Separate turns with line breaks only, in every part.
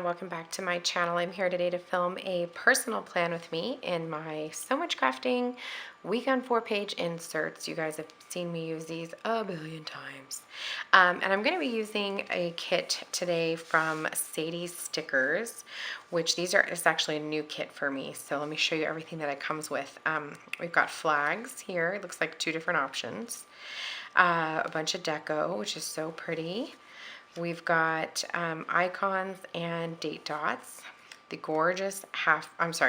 everyone, welcome back to my channel. I'm here today to film a personal plan with me in my So Much Crafting week on 4-page inserts. You guys have seen me use these a billion times. And I'm going to be using a kit today from Sadie Stickers, which it's actually a new kit for me. So let me show you everything that it comes with. We've got flags here. It looks like 2 different options. A bunch of deco, which is so pretty. We've got icons and date dots. The gorgeous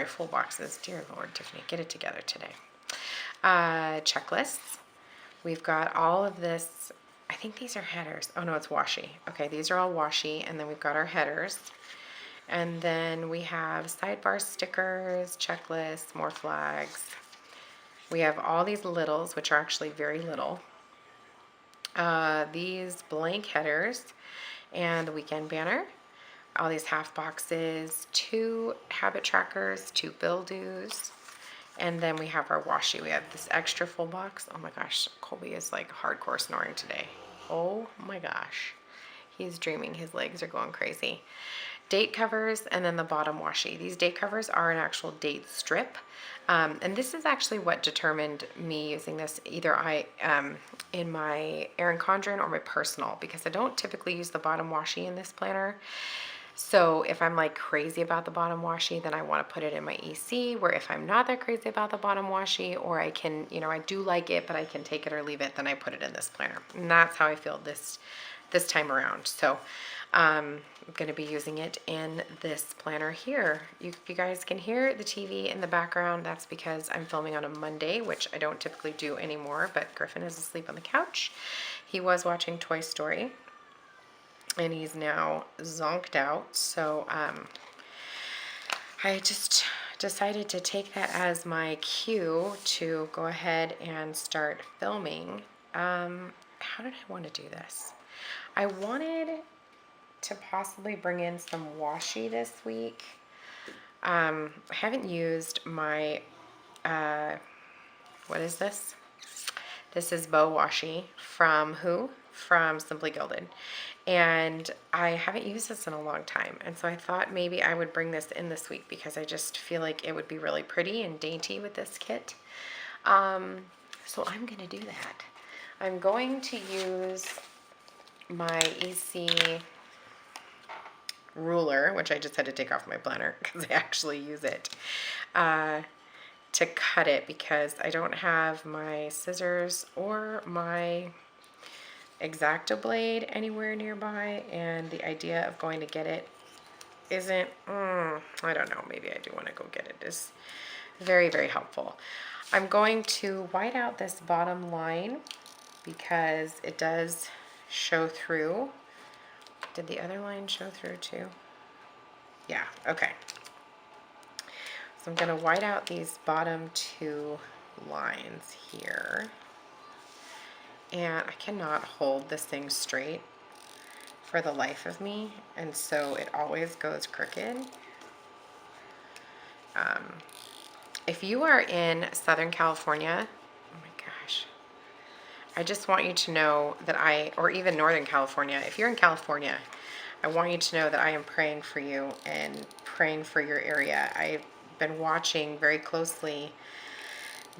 full boxes. Dear Lord, Tiffany, get it together today. Checklists. We've got all of this. I think these are headers. Oh no, it's washi. Okay, these are all washi, and then we've got our headers. And then we have sidebar stickers, checklists, more flags. We have all these littles, which are actually very little. These blank headers and the weekend banner, all these half boxes, 2 habit trackers, 2 bill do's, and then we have our washi. We have this extra full box. Oh my gosh, Colby is like hardcore snoring today. Oh my gosh, he's dreaming. His legs are going crazy. Date covers, and then the bottom washi. These date covers are an actual date strip, and this is actually what determined me using this either in my Erin Condren or my personal, because I don't typically use the bottom washi in this planner. So if I'm like crazy about the bottom washi, then I want to put it in my EC, where if I'm not that crazy about the bottom washi, or I can, I do like it, but I can take it or leave it, then I put it in this planner. And that's how I feel this time around. So I'm going to be using it in this planner here. You guys can hear the TV in the background. That's because I'm filming on a Monday, which I don't typically do anymore, but Griffin is asleep on the couch. He was watching Toy Story, and he's now zonked out. So I just decided to take that as my cue to go ahead and start filming. How did I want to do this? I wanted to possibly bring in some washi this week. I haven't used my, what is this? This is Bow Washi from who? From Simply Gilded. And I haven't used this in a long time. And so I thought maybe I would bring this in this week because I just feel like it would be really pretty and dainty with this kit. So I'm going to do that. I'm going to use my EC ruler, which I just had to take off my planner because I actually use it to cut it, because I don't have my scissors or my X-OXO blade anywhere nearby, and the idea of going to get it isn't, I don't know, maybe I do want to go get it. It's very, very helpful. I'm going to white out this bottom line because it does show through. Did the other line show through too? Yeah, okay. So I'm going to white out these bottom 2 lines here. And I cannot hold this thing straight for the life of me, and so it always goes crooked. If you are in Southern California, oh my gosh, I just want you to know that or even Northern California, if you're in California, I want you to know that I am praying for you and praying for your area. I've been watching very closely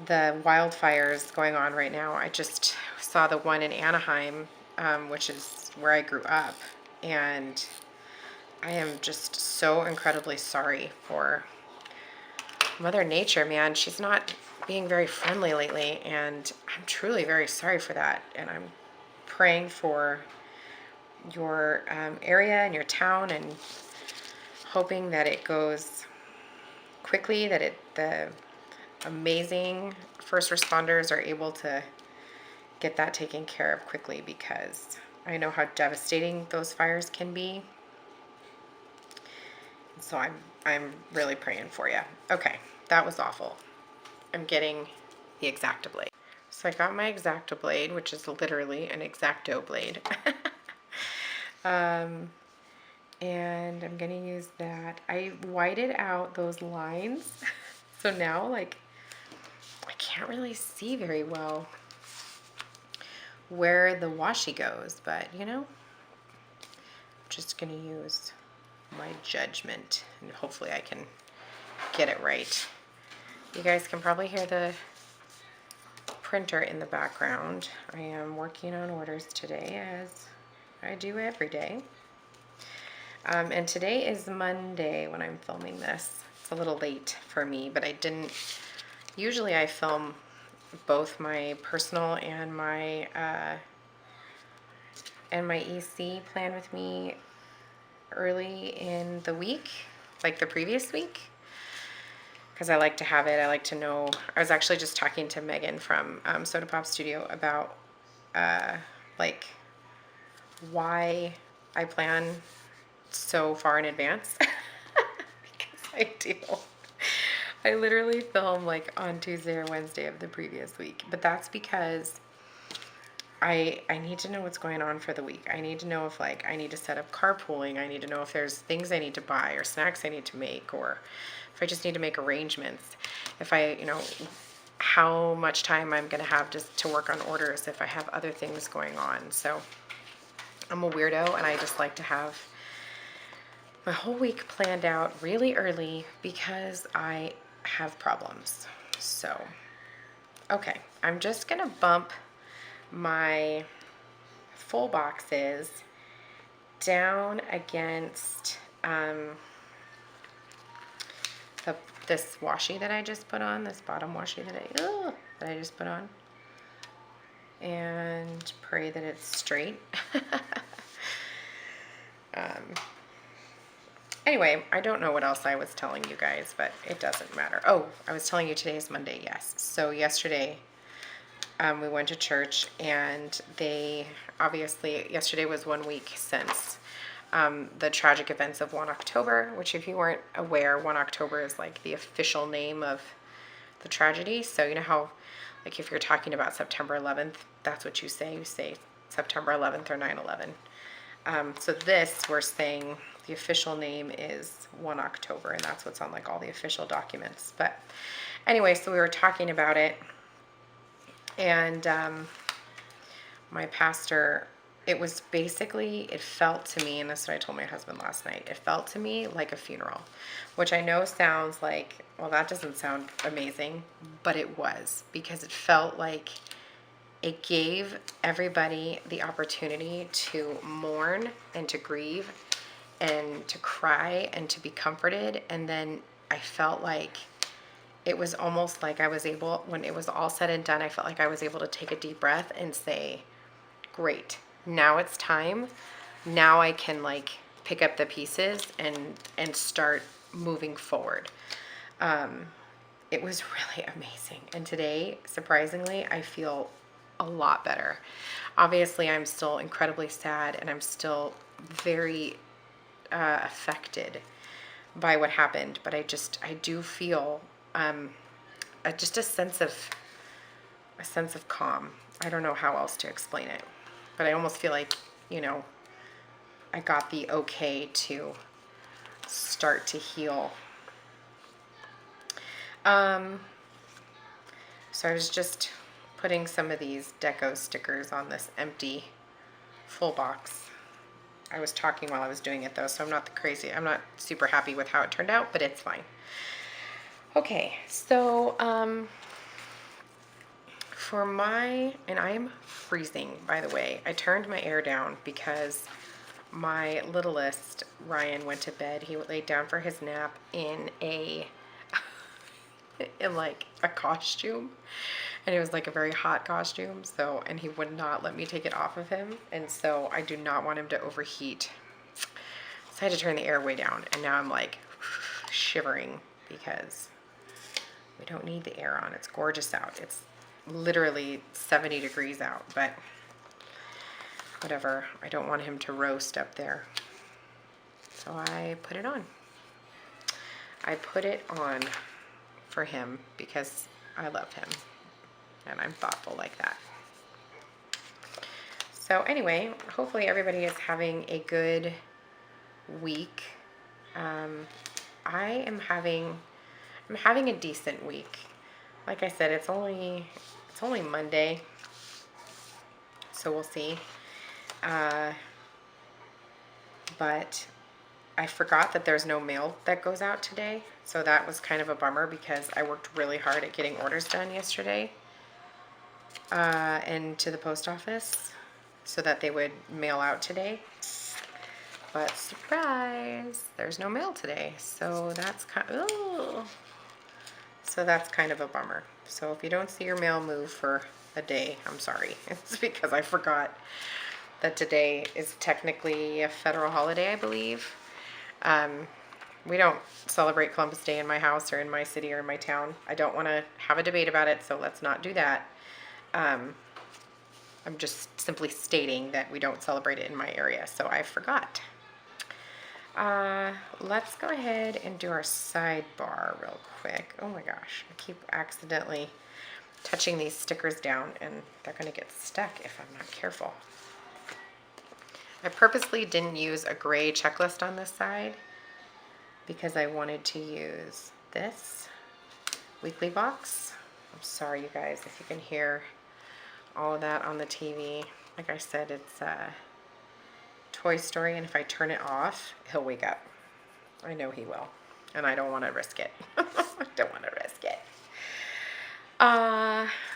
the wildfires going on right now. I just saw the one in Anaheim, which is where I grew up, and I am just so incredibly sorry for Mother Nature, man. She's not being very friendly lately, and I'm truly very sorry for that. And I'm praying for your area and your town, and hoping that it goes quickly, that the amazing first responders are able to get that taken care of quickly, because I know how devastating those fires can be. So I'm really praying for you. Okay, that was awful. I'm getting the X-OXO blade. So I got my X-OXO blade, which is literally an X-OXO blade. And I'm gonna use that. I whited out those lines. So now, like, I can't really see very well where the washi goes, but I'm just gonna use my judgment, and hopefully I can get it right. You guys can probably hear the printer in the background. I am working on orders today, as I do every day. And today is Monday when I'm filming this. It's a little late for me, but I didn't, usually I film both my personal and my EC plan with me early in the week, like the previous week, because I like to have it. I like to know. I was actually just talking to Megan from Soda Pop Studio about like why I plan so far in advance. Because I do. I literally film like on Tuesday or Wednesday of the previous week, but that's because I need to know what's going on for the week. I need to know if like I need to set up carpooling. I need to know if there's things I need to buy or snacks I need to make, or if I just need to make arrangements. If I, how much time I'm going to have just to work on orders if I have other things going on. So I'm a weirdo, and I just like to have my whole week planned out really early because I have problems. So, okay, I'm just going to bump my full boxes down against this washi that I just put on, this bottom washi that I just put on, and pray that it's straight. Anyway, I don't know what else I was telling you guys, but it doesn't matter. Oh, I was telling you today is Monday, yes. So yesterday, we went to church, and yesterday was 1 week since the tragic events of 1 October, which if you weren't aware, 1 October is like the official name of the tragedy. So you know how, like if you're talking about September 11th, that's what you say. You say September 11th or 9/11. So we're saying the official name is 1 October, and that's what's on like all the official documents. But anyway, so we were talking about it, and my pastor, it felt to me, and that's what I told my husband last night, it felt to me like a funeral, which I know sounds like, well, that doesn't sound amazing, but it was, because it felt like it gave everybody the opportunity to mourn and to grieve and to cry and to be comforted. And then I felt like it was almost like I was able, when it was all said and done, I felt like I was able to take a deep breath and say, great, now it's time. Now I can like pick up the pieces and start moving forward. It was really amazing. And today, surprisingly, I feel a lot better. Obviously, I'm still incredibly sad, and I'm still very affected by what happened, but I do feel just a sense of calm. I don't know how else to explain it, but I almost feel like, I got the okay to start to heal. So I was just putting some of these deco stickers on this empty full box. I was talking while I was doing it though, so I'm not super happy with how it turned out, but it's fine. Okay, so and I'm freezing, by the way. I turned my air down because my littlest, Ryan, went to bed. He laid down for his nap in like a costume, and it was like a very hot costume, and he would not let me take it off of him, and so I do not want him to overheat. So I had to turn the air way down, and now I'm like shivering because we don't need the air on. It's gorgeous out. It's literally 70 degrees out, but whatever. I don't want him to roast up there. So I put it on. I put it on for him because I love him, and I'm thoughtful like that. So anyway, hopefully everybody is having a good week. I'm having a decent week. Like I said, it's only Monday, so we'll see. But I forgot that there's no mail that goes out today. So that was kind of a bummer because I worked really hard at getting orders done yesterday and to the post office so that they would mail out today. But surprise, there's no mail today. So that's kind of a bummer. So if you don't see your mail move for a day, I'm sorry. It's because I forgot that today is technically a federal holiday, I believe. We don't celebrate Columbus Day in my house or in my city or in my town. I don't want to have a debate about it, so let's not do that. I'm just simply stating that we don't celebrate it in my area, so I forgot. Let's go ahead and do our sidebar real quick. Oh my gosh, I keep accidentally touching these stickers down and they're going to get stuck if I'm not careful. I purposely didn't use a gray checklist on this side because I wanted to use this weekly box. I'm sorry you guys if you can hear all of that on the TV. Like I said, it's Toy Story, and if I turn it off, he'll wake up. I know he will, and I don't want to risk it. I don't want to risk it.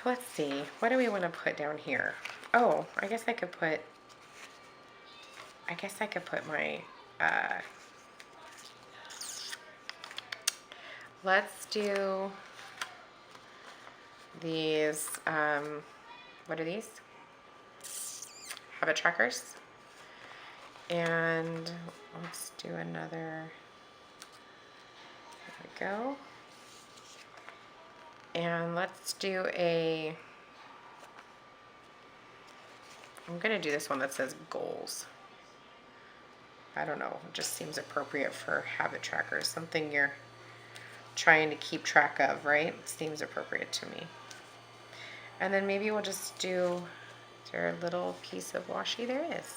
Let's see. What do we want to put down here? Oh, I guess I could put my, let's do these, what are these? Habit trackers. And let's do another, there we go. And let's do I'm gonna do this one that says goals. I don't know, it just seems appropriate for habit trackers. Something you're trying to keep track of, right? Seems appropriate to me. And then maybe we'll just do, is there a little piece of washi? There is.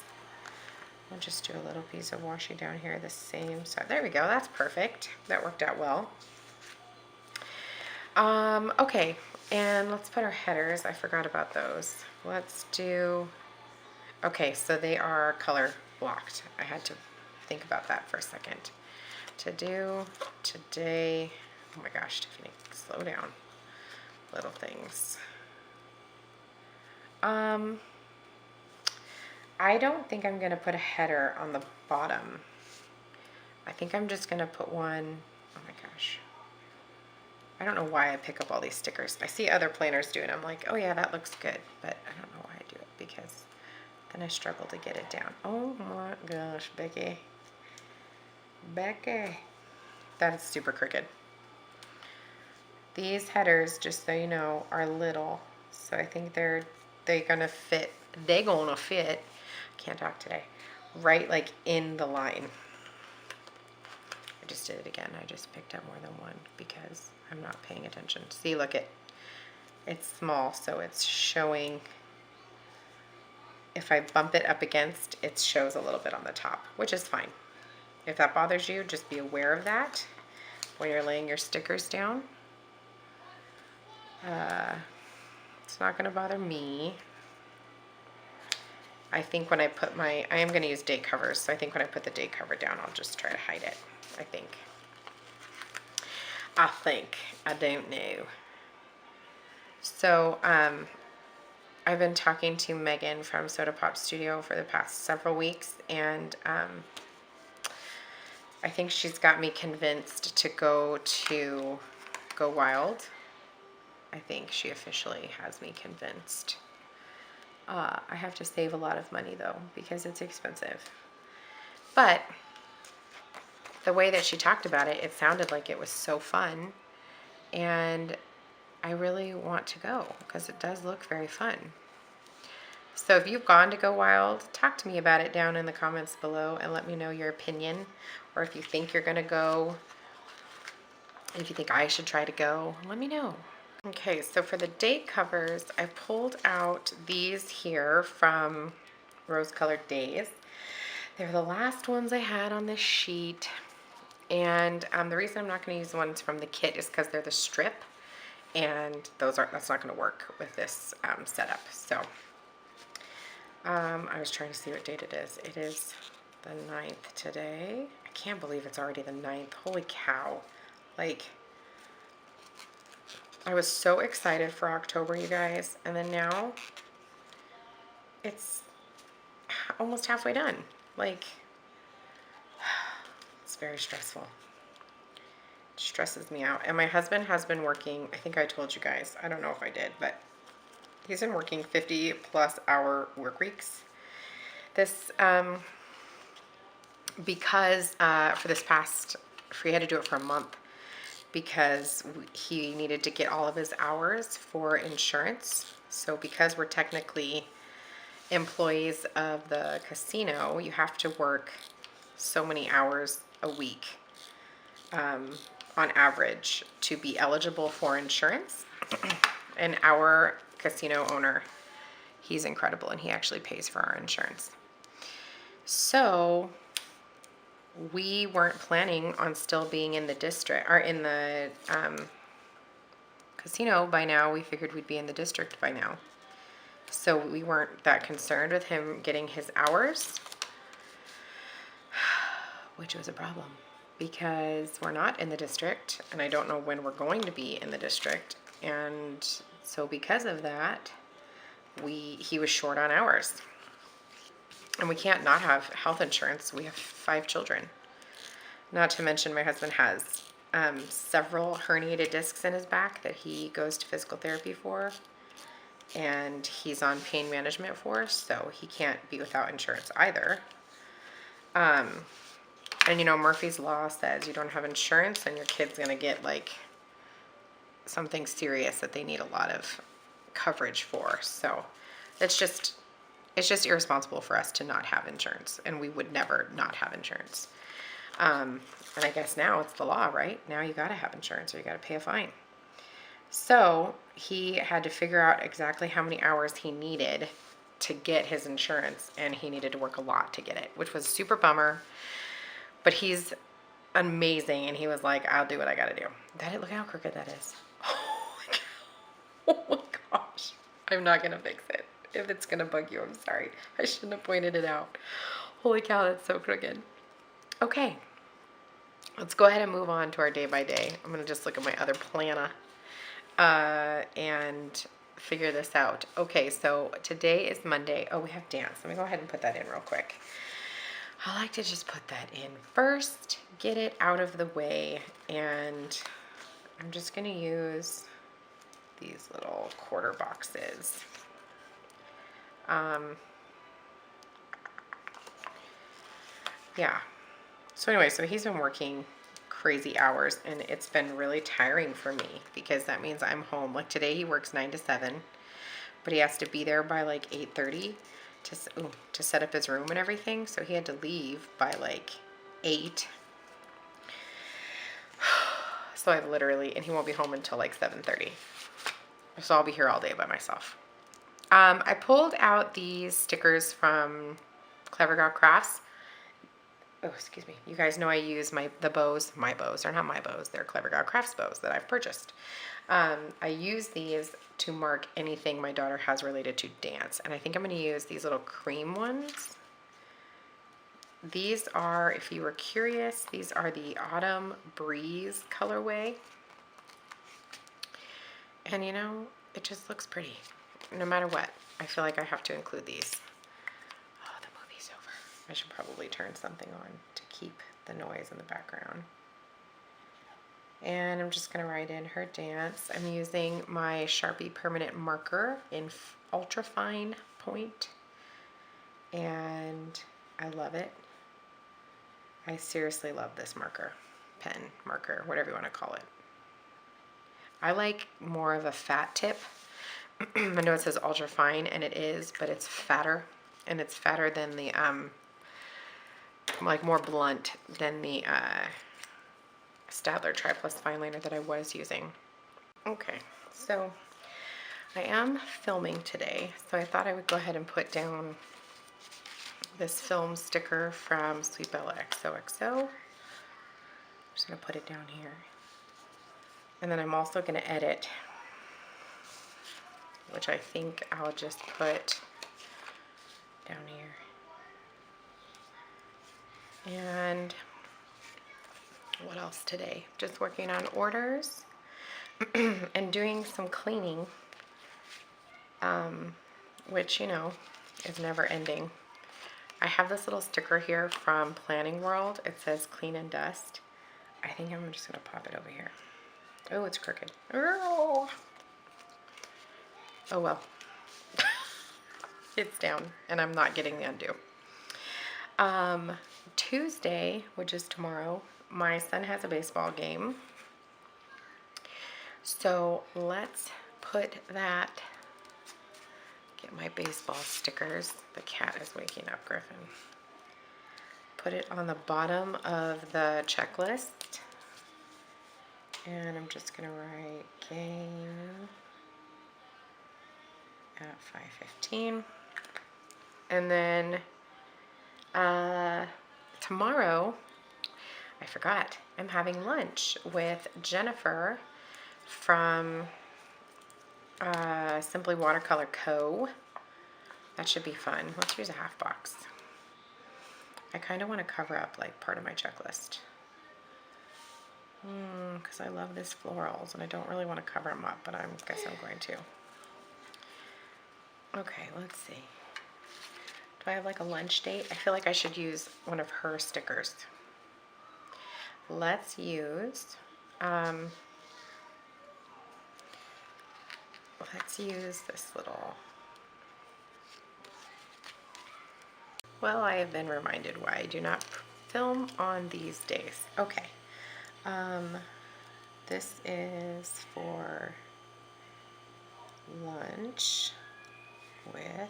We'll just do a little piece of washi down here, the same side. There we go, that's perfect. That worked out well. Okay, and let's put our headers. I forgot about those. Let's do, okay, so they are color blocked. I had to think about that for a second. To do today, oh my gosh, Tiffany, slow down. Little things. I don't think I'm going to put a header on the bottom. I think I'm just going to put one, oh my gosh. I don't know why I pick up all these stickers. I see other planners do it. I'm like, oh yeah, that looks good. But I don't know why I do it because then I struggle to get it down. Oh my gosh, Becky. Becky. That is super crooked. These headers, just so you know, are little. So I think they're gonna fit. They're gonna fit. Can't talk today. Right, like in the line. I just did it again. I just picked up more than one because I'm not paying attention. See, look, it's small, so it's showing. If I bump it up against, it shows a little bit on the top, which is fine. If that bothers you, just be aware of that when you're laying your stickers down. It's not going to bother me. I think when I put I am going to use date covers, so I think when I put the date cover down, I'll just try to hide it. I think. I don't know. So, I've been talking to Megan from Soda Pop Studio for the past several weeks, and I think she's got me convinced to go wild. I think she officially has me convinced. I have to save a lot of money though because it's expensive. But the way that she talked about it, it sounded like it was so fun, and I really want to go because it does look very fun. So if you've gone to Go Wild, talk to me about it down in the comments below and let me know your opinion, or if you think you're gonna go, and if you think I should try to go, let me know. Okay, so for the date covers, I pulled out these here from Rose Colored Daze. They're the last ones I had on this sheet, and the reason I'm not going to use the ones from the kit is because they're the strip, and that's not going to work with this setup. So I was trying to see what date it is. It is the 9th today. I can't believe it's already the 9th. Holy cow. Like, I was so excited for October, you guys. And then now it's almost halfway done. Like, it's very stressful. It stresses me out. And my husband has been working, I think I told you guys, I don't know if I did, but he's been working 50 plus hour work weeks. This, because for this past, he had to do it for a month because he needed to get all of his hours for insurance. So because we're technically employees of the casino, you have to work so many hours a week on average to be eligible for insurance. And our casino owner, he's incredible, and he actually pays for our insurance. So we weren't planning on still being in the district or in the casino by now. We figured we'd be in the district by now. So we weren't that concerned with him getting his hours, which was a problem because we're not in the district, and I don't know when we're going to be in the district. And so because of that, he was short on hours. And we can't not have health insurance. We have 5 children. Not to mention my husband has several herniated discs in his back that he goes to physical therapy for. And he's on pain management for, so he can't be without insurance either. And you know, Murphy's Law says you don't have insurance and your kid's gonna get like something serious that they need a lot of coverage for. So it's just irresponsible for us to not have insurance, and we would never not have insurance. And I guess now it's the law, right? Now you gotta have insurance or you gotta pay a fine. So he had to figure out exactly how many hours he needed to get his insurance, and he needed to work a lot to get it, which was a super bummer. But he's amazing, and he was like, I'll do what I gotta do. Look how crooked that is. Oh my gosh. I'm not gonna fix it. If it's gonna bug you, I'm sorry. I shouldn't have pointed it out. Holy cow, that's so crooked. Okay, let's go ahead and move on to our day by day. I'm gonna just look at my other planner and figure this out. Okay, so today is Monday. Oh, we have dance. Let me go ahead and put that in real quick. I like to just put that in first, get it out of the way, and I'm just gonna use these little quarter boxes. Yeah. So anyway, so he's been working crazy hours, and it's been really tiring for me because that means I'm home. Like today he works 9 to 7, but he has to be there by like 8:30 to set up his room and everything. So he had to leave by like 8. So I've literally, and he won't be home until like 7:30. So I'll be here all day by myself. I pulled out these stickers from Clever Gal Crafts. Oh, excuse me. You guys know I use the bows. My bows are not my bows. They're Clever Gal Crafts bows that I've purchased. I use these to mark anything my daughter has related to dance. And I think I'm going to use these little cream ones. These are, if you were curious, these are the Autumn Breeze colorway. And you know, it just looks pretty. No matter what, I feel like I have to include these. Oh, the movie's over. I should probably turn something on to keep the noise in the background. And I'm just going to write in her dance. I'm using my Sharpie permanent marker in ultra fine point. And I love it. I seriously love this marker. Pen, marker, whatever you want to call it. I like more of a fat tip. I know it says ultra fine, and it is, but it's fatter, and it's fatter than the like more blunt than the Statler Tri Plus fine liner that I was using. Okay, so I am filming today, so I thought I would go ahead and put down this film sticker from Sweet Bella XOXO. I'm just gonna put it down here. And then I'm also going to edit, which I think I'll just put down here. And what else today? Just working on orders and doing some cleaning, which, you know, is never ending. I have this little sticker here from Planning World. It says clean and dust. I think I'm just going to pop it over here. Oh, it's crooked. Oh well. It's down and I'm not getting the undo. Tuesday, which is tomorrow, my son has a baseball game. So let's put that, get my baseball stickers. The cat is waking up, Griffin. Put it on the bottom of the checklist. And I'm just gonna write game at 5:15. And then tomorrow, I forgot, I'm having lunch with Jennifer from Simply Watercolor Co. That should be fun. Let's use a half box. I kind of want to cover up like part of my checklist. Because I love these florals and I don't really want to cover them up, but I guess I'm going to. Okay, let's see. Do I have like a lunch date? I feel like I should use one of her stickers. Let's use this little. Well, I have been reminded why I do not film on these days. Okay. This is for lunch with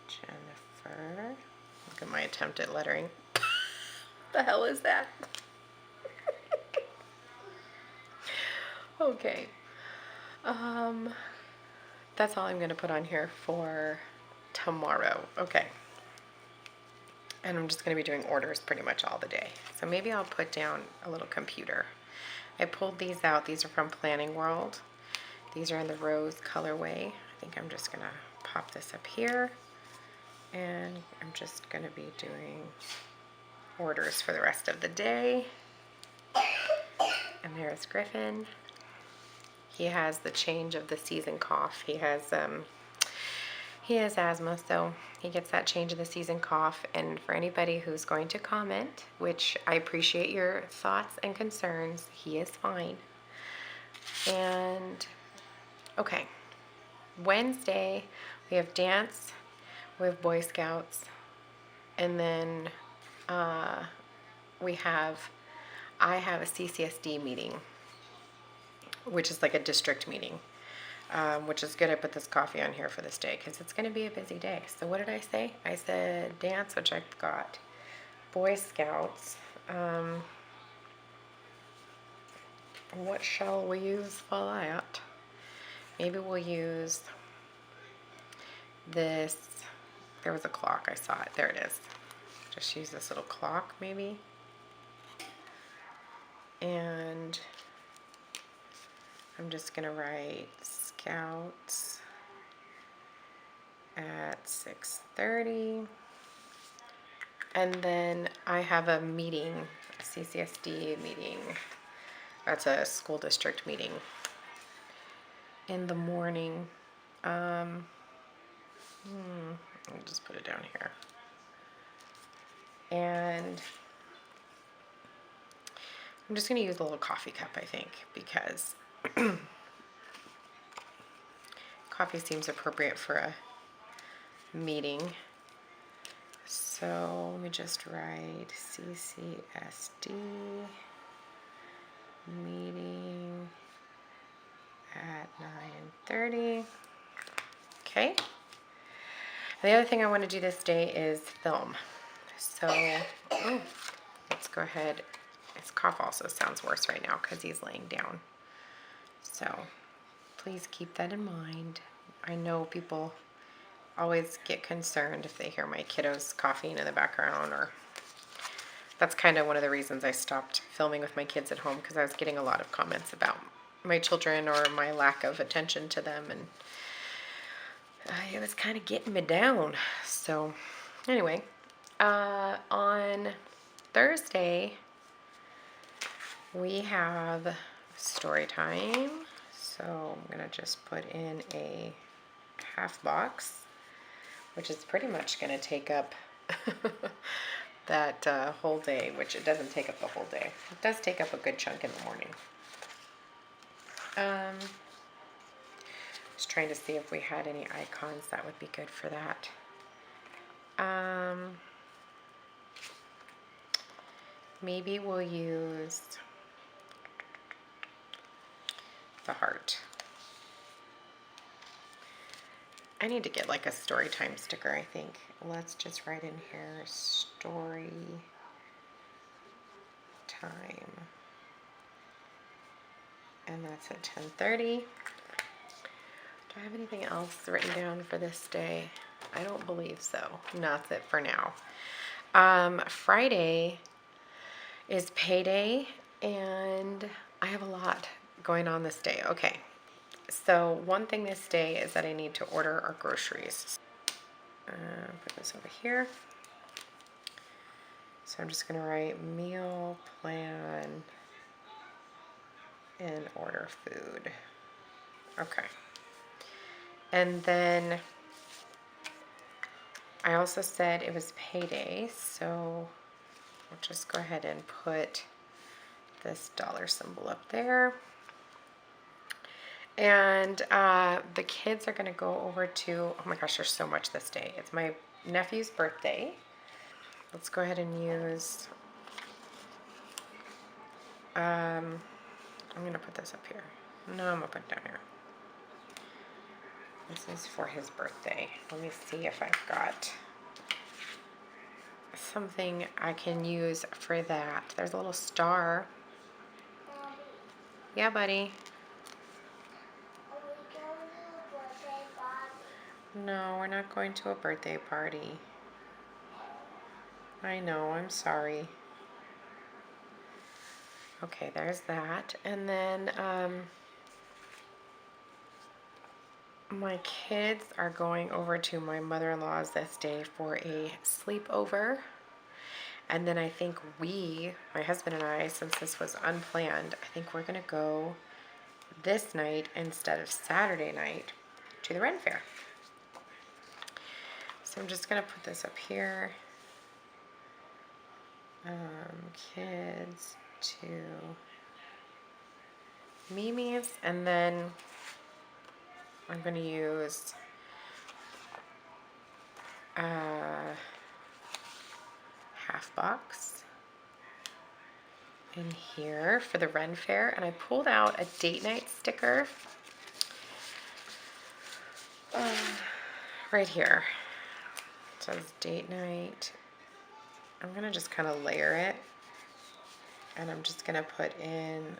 Jennifer. Look at my attempt at lettering. The hell is that? Okay. That's all I'm going to put on here for tomorrow. Okay. And I'm just going to be doing orders pretty much all the day. So maybe I'll put down a little computer. I pulled these out. These are from Planning World. These are in the rose colorway. I think I'm just going to pop this up here. And I'm just going to be doing orders for the rest of the day. And there's Griffin. He has the change of the season cough. He has asthma, so he gets that change of the season cough. And for anybody who's going to comment, which I appreciate your thoughts and concerns, he is fine. And okay, Wednesday we have dance, we have Boy Scouts, and then I have a CCSD meeting, which is like a district meeting. Which is good. I put this coffee on here for this day because it's going to be a busy day. So what did I say? I said dance, which I've got. Boy Scouts. What shall we use for that? Maybe we'll use this. There was a clock. I saw it. There it is. Just use this little clock maybe. And I'm just going to write Scouts at 6:30. And then I have a meeting, a CCSD meeting. That's a school district meeting in the morning. I'll just put it down here. And I'm just going to use a little coffee cup, I think, because coffee seems appropriate for a meeting. So let me just write CCSD meeting at 9:30. Okay. And the other thing I want to do this day is film. So let's go ahead. His cough also sounds worse right now because he's laying down. So please keep that in mind. I know people always get concerned if they hear my kiddos coughing in the background, or that's kind of one of the reasons I stopped filming with my kids at home, because I was getting a lot of comments about my children or my lack of attention to them, and it was kind of getting me down. So anyway, On Thursday, we have story time. So I'm going to just put in a half box, which is pretty much going to take up that whole day, which it doesn't take up the whole day. It does take up a good chunk in the morning. Just trying to see if we had any icons that would be good for that. Maybe we'll use the heart. I need to get like a story time sticker, I think. Let's just write in here, story time. And that's at 10:30. Do I have anything else written down for this day? I don't believe so. No, that's it for now. Friday is payday, and I have a lot going on this day. Okay, so one thing this day is that I need to order our groceries. Put this over here. So I'm just going to write meal plan and order food. Okay. And then I also said it was payday, so we'll just go ahead and put this dollar symbol up there. And the kids are going to go over to, oh my gosh, there's so much this day. It's my nephew's birthday. Let's go ahead and use, I'm going to put this up here. No, I'm going to put it down here. This is for his birthday. Let me see if I've got something I can use for that. There's a little star. Yeah, buddy. No, we're not going to a birthday party. I know, I'm sorry. Okay, there's that. And then my kids are going over to my mother-in-law's this day for a sleepover. And then I think my husband and I, since this was unplanned, I think we're going to go this night instead of Saturday night to the Ren Fair. So I'm just going to put this up here. Kids to Mimi's, and then I'm going to use half box in here for the Ren Fair, and I pulled out a date night sticker right here. It says date night. I'm going to just kind of layer it, and I'm just going to put in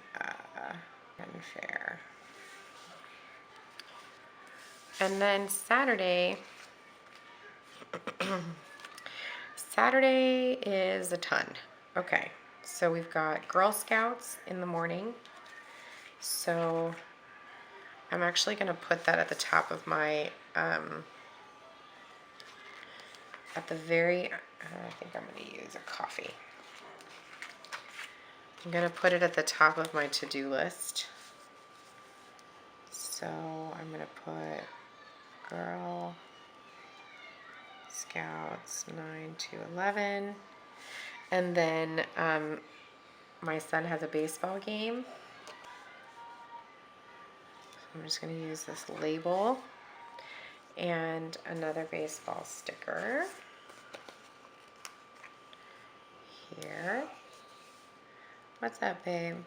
Ren Fair. And then Saturday, Saturday is a ton. Okay, so we've got Girl Scouts in the morning. So I'm actually going to put that at the top of my, at the very, I think I'm going to use a coffee. I'm going to put it at the top of my to-do list. So I'm going to put Girl Scouts 9 to 11. And then my son has a baseball game. So I'm just going to use this label and another baseball sticker here. What's up, babe?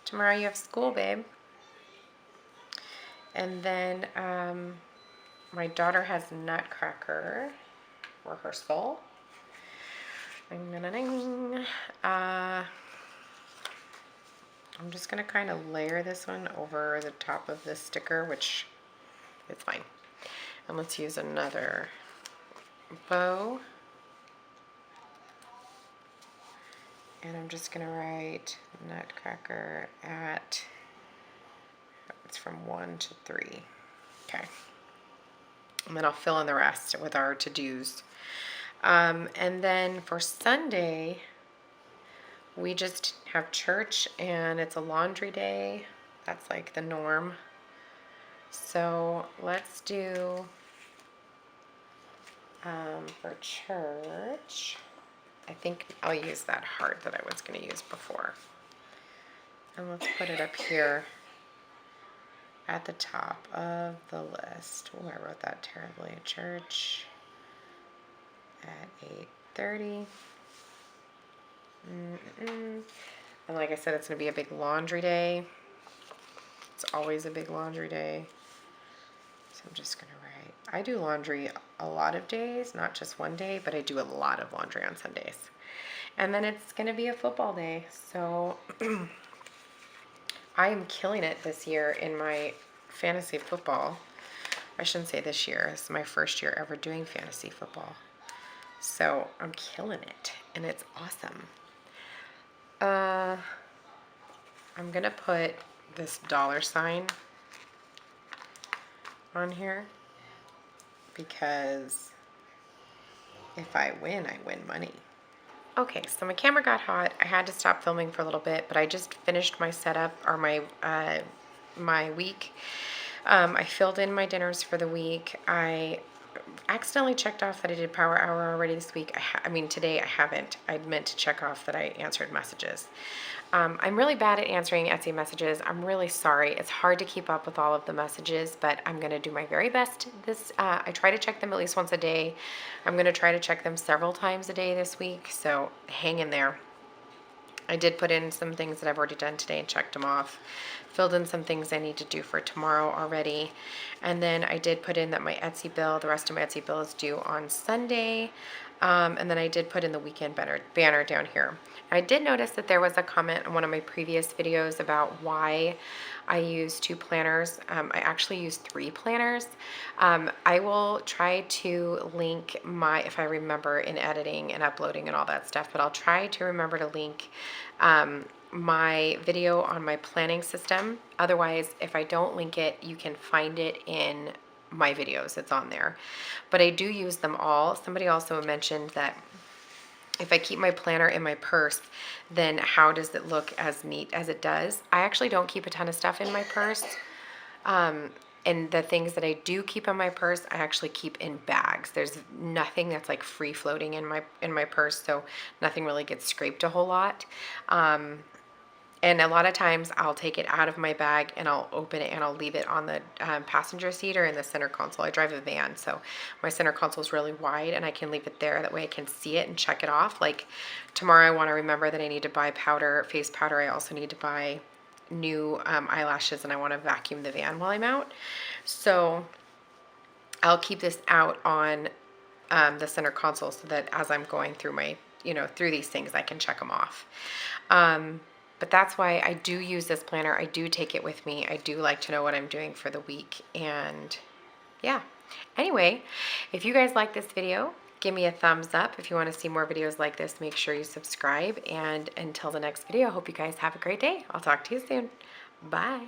Tomorrow you have school, babe. And then my daughter has Nutcracker rehearsal. I'm just going to kind of layer this one over the top of this sticker, which is fine. And let's use another bow. And I'm just going to write Nutcracker at, it's from 1 to 3. Okay. And then I'll fill in the rest with our to-dos. And then for Sunday, we just have church and it's a laundry day. That's like the norm. So let's do, for church, I think I'll use that heart that I was going to use before. And let's put it up here at the top of the list. Oh, I wrote that terribly. Church at 8:30. And like I said, it's going to be a big laundry day. It's always a big laundry day. So I'm just going to write. I do laundry a lot of days, not just one day, but I do a lot of laundry on Sundays. And then it's going to be a football day. So I am killing it this year in my fantasy football. I shouldn't say this year. This is my first year ever doing fantasy football. So I'm killing it, and it's awesome. I'm going to put this $ on here because if I win money. Okay, so my camera got hot. I had to stop filming for a little bit, but I just finished my setup, or my week. I filled in my dinners for the week. I accidentally checked off that I did Power Hour already this week. I mean, today I haven't. I meant to check off that I answered messages. I'm really bad at answering Etsy messages. I'm really sorry. It's hard to keep up with all of the messages, but I'm going to do my very best. I try to check them at least once a day. I'm going to try to check them several times a day this week, so hang in there. I did put in some things that I've already done today and checked them off. Filled in some things I need to do for tomorrow already. And then I did put in that my Etsy bill, the rest of my Etsy bill is due on Sunday. And then I did put in the weekend banner down here. I did notice that there was a comment in one of my previous videos about why I use 2 planners. I actually use 3 planners. I will try to link if I remember in editing and uploading and all that stuff, but I'll try to remember to link my video on my planning system. Otherwise, if I don't link it, you can find it in my videos. It's on there. But I do use them all. Somebody also mentioned that if I keep my planner in my purse, then how does it look as neat as it does? I actually don't keep a ton of stuff in my purse. And the things that I do keep in my purse, I actually keep in bags. There's nothing that's like free floating in my purse, so nothing really gets scraped a whole lot. And a lot of times I'll take it out of my bag and I'll open it and I'll leave it on the passenger seat or in the center console. I drive a van, so my center console is really wide and I can leave it there. That way I can see it and check it off. Like tomorrow I want to remember that I need to buy face powder. I also need to buy new eyelashes, and I want to vacuum the van while I'm out. So I'll keep this out on the center console so that as I'm going through through these things, I can check them off. But that's why I do use this planner. I do take it with me. I do like to know what I'm doing for the week. And yeah. Anyway, if you guys like this video, give me a thumbs up. If you want to see more videos like this, make sure you subscribe. And until the next video, I hope you guys have a great day. I'll talk to you soon. Bye.